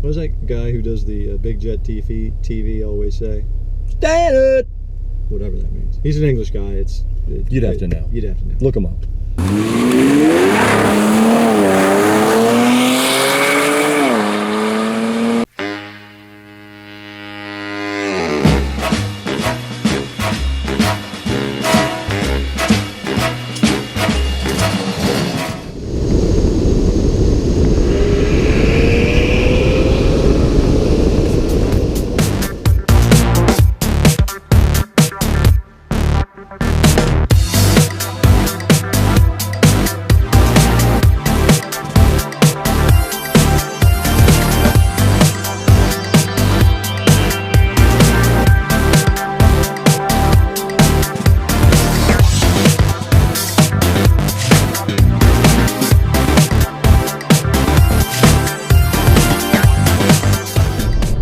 What does that guy who does the Big Jet TV always say? Stand it! Whatever that means. He's an English guy. You'd have to know. You'd have to know. Look him up.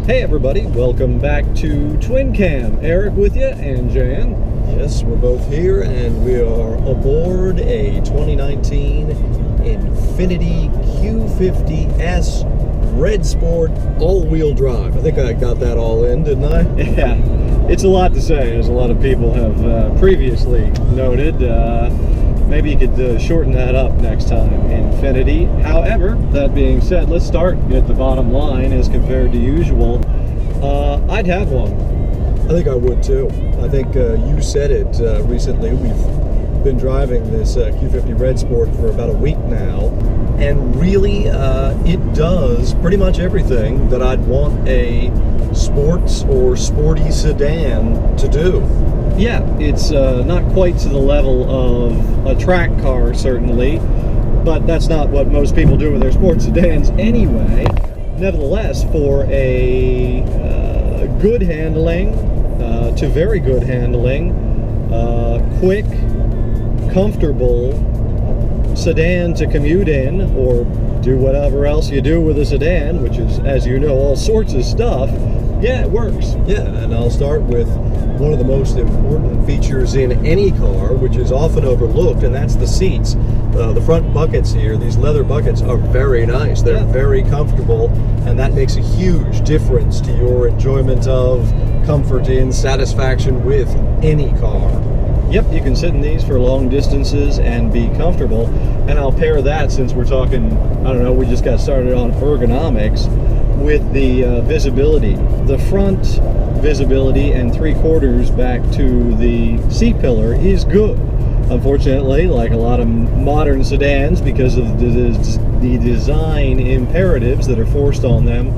Hey everybody, welcome back to Twin Cam. Eric with you and Jan. Yes, we're both here and we are aboard a 2019 Infiniti Q50 Red Sport all-wheel drive. I think I got that all in, didn't I? Yeah, it's a lot to say, as a lot of people have previously noted. Maybe you could shorten that up next time, Infiniti. However, that being said, let's start at the bottom line as compared to usual. I'd have one. I think I would too. I think you said it recently. We've been driving this Q50 Red Sport for about a week now, and really it does pretty much everything that I'd want a sports or sporty sedan to do. Yeah, it's not quite to the level of a track car, certainly, but that's not what most people do with their sports sedans anyway. Nevertheless, for a good handling to very good handling, quick, comfortable sedan to commute in or do whatever else you do with a sedan, which is, as you know, all sorts of stuff, yeah, it works. Yeah, and I'll start with one of the most important features in any car, which is often overlooked, and that's the seats. The front buckets here, these leather buckets, are very nice. They're very comfortable, and that makes a huge difference to your enjoyment of, comfort in, satisfaction with any car. Yep, you can sit in these for long distances and be comfortable. And I'll pair that, since we're talking, I don't know, we just got started on ergonomics, with the visibility. The front visibility and 3/4 back to the seat pillar is good. Unfortunately, like a lot of modern sedans, because of the design imperatives that are forced on them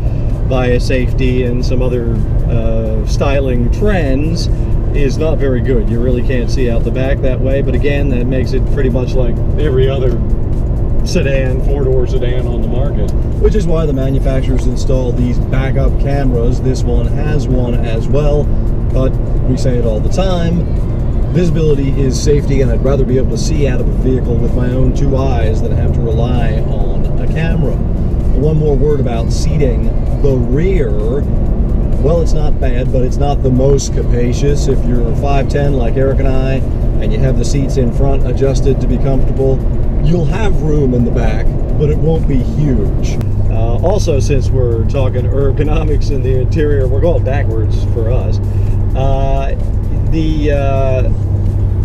via safety and some other styling trends, is not very good. You really can't see out the back that way, but again, that makes it pretty much like every other sedan, four-door sedan on the market. Which is why the manufacturers install these backup cameras. This one has one as well, but we say it all the time, visibility is safety, and I'd rather be able to see out of a vehicle with my own two eyes than have to rely on a camera. One more word about seating. The rear, well, it's not bad, but it's not the most capacious. If you're 5'10" like Eric and I, and you have the seats in front adjusted to be comfortable, you'll have room in the back, but it won't be huge. Also, since we're talking ergonomics in the interior, we're going backwards for us.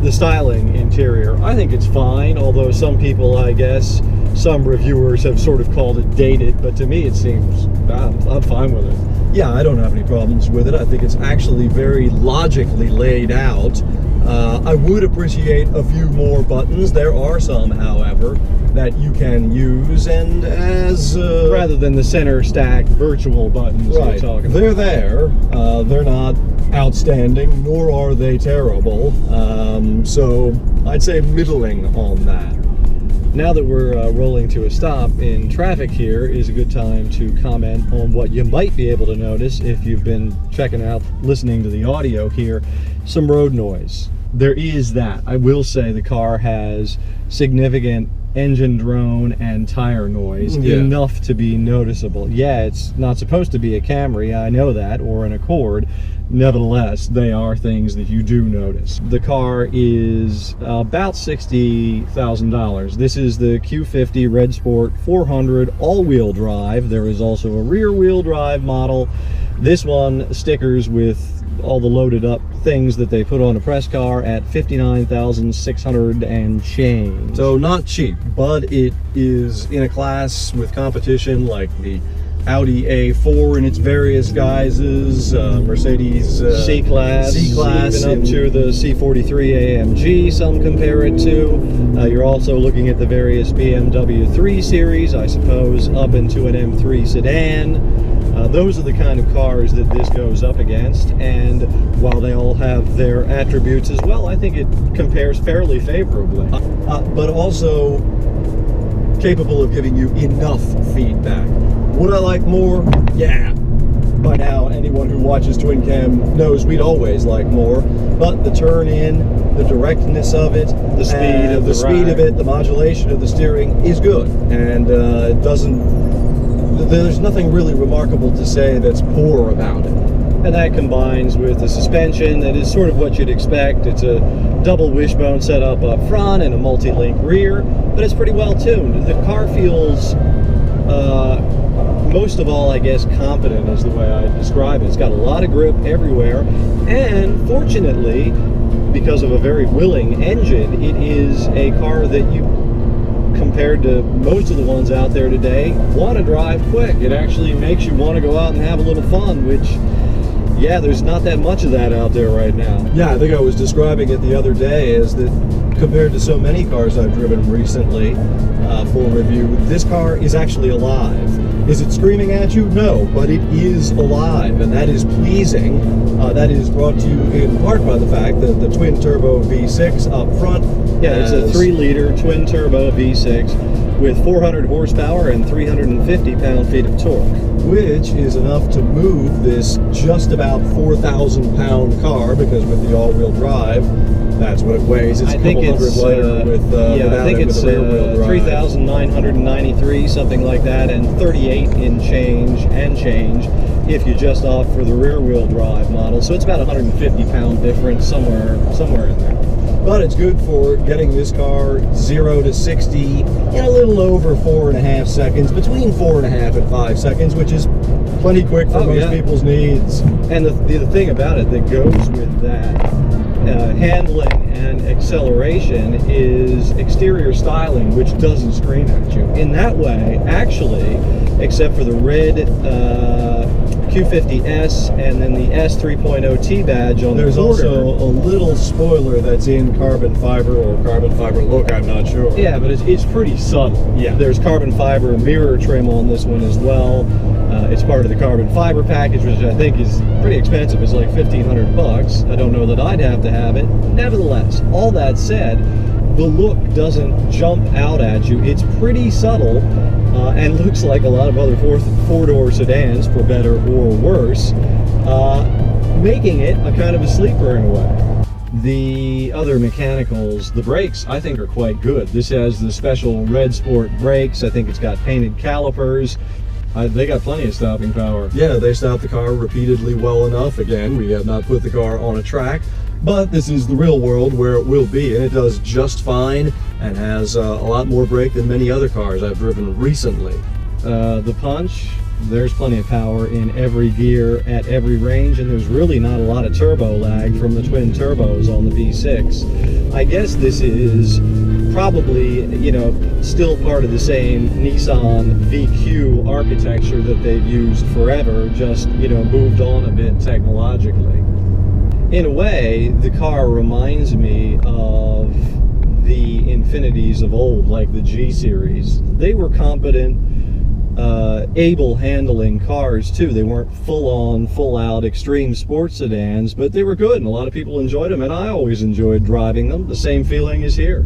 The styling interior, I think it's fine, although some people, I guess, some reviewers have sort of called it dated, but to me it seems, I'm fine with it. Yeah, I don't have any problems with it. I think it's actually very logically laid out. I would appreciate a few more buttons. There are some, however, that you can use, and as rather than the center stack virtual buttons you're talking about. They're there. They're not outstanding, nor are they terrible. So I'd say middling on that. Now that we're rolling to a stop in traffic here is a good time to comment on what you might be able to notice if you've been checking out, listening to the audio here, some road noise. There is that. I will say the car has significant engine drone and tire noise, Yeah. enough to be noticeable. Yeah, it's not supposed to be a Camry, I know that, or an Accord. Nevertheless, they are things that you do notice. The car is about $60,000. This is the Q50 Red Sport 400 all-wheel drive. There is also a rear-wheel drive model. This one stickers with all the loaded up things that they put on a press car at $59,600 and change. So not cheap, but it is in a class with competition like the Audi A4 in its various guises, Mercedes C-Class, even up to the C43 AMG, some compare it to. You're also looking at the various BMW 3 Series, I suppose, up into an M3 sedan. Those are the kind of cars that this goes up against, and while they all have their attributes as well, I think it compares fairly favorably. But also capable of giving you enough feedback. Would I like more? Yeah. By now, anyone who watches Twin Cam knows we'd always like more. But the turn in, the directness of it, The speed of the speed of it, the modulation of the steering is good, and it doesn't. There's nothing really remarkable to say that's poor about it. And that combines with a suspension that is sort of what you'd expect. It's a double wishbone setup up front and a multi-link rear, but it's pretty well tuned. The car feels, most of all, I guess, competent is the way I describe it. It's got a lot of grip everywhere, and fortunately, because of a very willing engine, it is a car that you, compared to most of the ones out there today, want to drive quick. It actually makes you want to go out and have a little fun, which, yeah, there's not that much of that out there right now. Yeah, I think I was describing it the other day as that compared to so many cars I've driven recently for review, this car is actually alive. Is it screaming at you? No, but it is alive, and that is pleasing. That is brought to you in part by the fact that the twin-turbo V6 up front. Yeah, it's a 3-liter twin-turbo V6 with 400 horsepower and 350 pound-feet of torque. Which is enough to move this just about 4,000-pound car, because with the all-wheel drive, that's what it weighs. It's I think it's lighter with I think it's 3,993, something like that, and 38 in change if you just opt for the rear-wheel drive model. So it's about a 150-pound difference somewhere in there. But it's good for getting this car 0 to 60 in a little over 4.5 seconds, between 4.5 and 5 seconds, which is plenty quick for most people's needs. And the thing about it that goes with that handling and acceleration is exterior styling, which doesn't scream at you. In that way, actually, except for the red Q50S and then the S3.0T badge on There's the quarter. also a little spoiler that's in carbon fiber or carbon fiber look, I'm not sure. Yeah, but it's pretty subtle. Yeah. There's carbon fiber mirror trim on this one as well. It's part of the carbon fiber package, which I think is pretty expensive. It's like $1,500. I don't know that I'd have to have it. Nevertheless, all that said, the look doesn't jump out at you. It's pretty subtle and looks like a lot of other four-door sedans, for better or worse, making it a kind of a sleeper in a way. The other mechanicals, the brakes, I think are quite good. This has the special Red Sport brakes. I think it's got painted calipers. They got plenty of stopping power. Yeah, they stopped the car repeatedly well enough. Again, we have not put the car on a track, but this is the real world where it will be, and it does just fine and has a lot more brake than many other cars I've driven recently. The punch, there's plenty of power in every gear at every range, and there's really not a lot of turbo lag from the twin turbos on the V6. I guess this is probably, you know, still part of the same Nissan VQ architecture that they've used forever, just, you know, moved on a bit technologically. In a way, the car reminds me of the Infinitis of old, like the G series. They were competent, able handling cars too. They weren't full-on, full-out extreme sports sedans, but they were good, and a lot of people enjoyed them, and I always enjoyed driving them. The same feeling is here.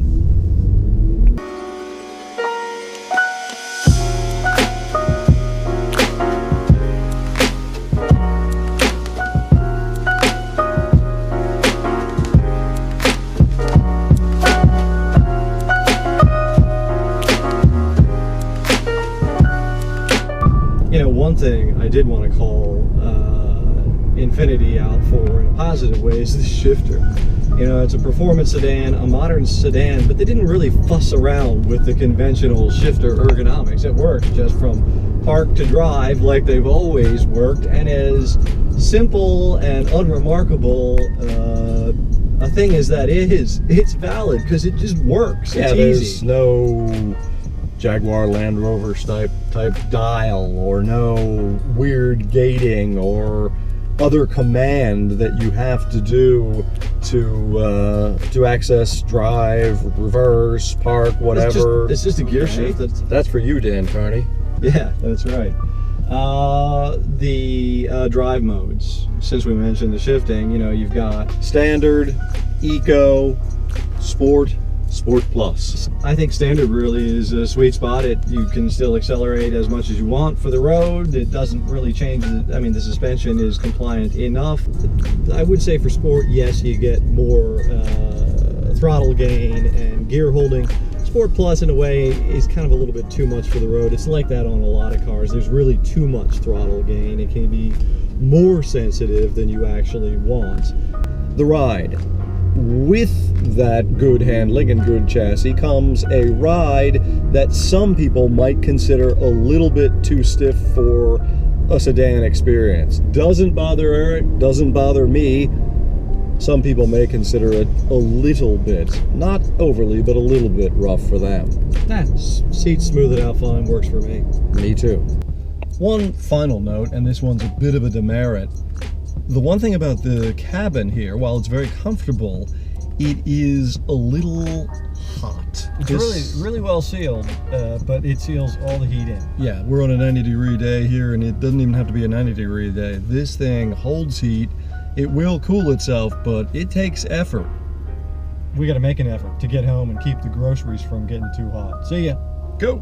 did want to call Infiniti out for in a positive way is the shifter. You know, it's a performance sedan, a modern sedan, but they didn't really fuss around with the conventional shifter ergonomics. It works just from park to drive like they've always worked, and as simple and unremarkable a thing as that is, it's valid because it just works. Yeah, it's there's easy. no Jaguar Land Rover type dial, or no weird gating or other command that you have to do to access, drive, reverse, park, whatever. It's just a gear shift. That's for you, Dan Carney. Yeah, that's right. The drive modes, since we mentioned the shifting, you know, you've got Standard, Eco, Sport, Sport Plus. I think standard really is a sweet spot. You can still accelerate as much as you want for the road. It doesn't really change. I mean, the suspension is compliant enough. I would say for sport, yes, you get more throttle gain and gear holding. Sport Plus, in a way, is kind of a little bit too much for the road. It's like that on a lot of cars. There's really too much throttle gain. It can be more sensitive than you actually want. The ride. With that good handling and good chassis comes a ride that some people might consider a little bit too stiff for a sedan experience. Doesn't bother Eric, doesn't bother me. Some people may consider it a little bit, not overly, but a little bit rough for them. Seats smooth it out fine, works for me. Me too. One final note, and this one's a bit of a demerit. The one thing about the cabin here, while it's very comfortable, it is a little hot. It's really well sealed, but it seals all the heat in. Yeah, we're on a 90-degree day here, and it doesn't even have to be a 90-degree day. This thing holds heat. It will cool itself, but it takes effort. We got to make an effort to get home and keep the groceries from getting too hot. See ya. Go!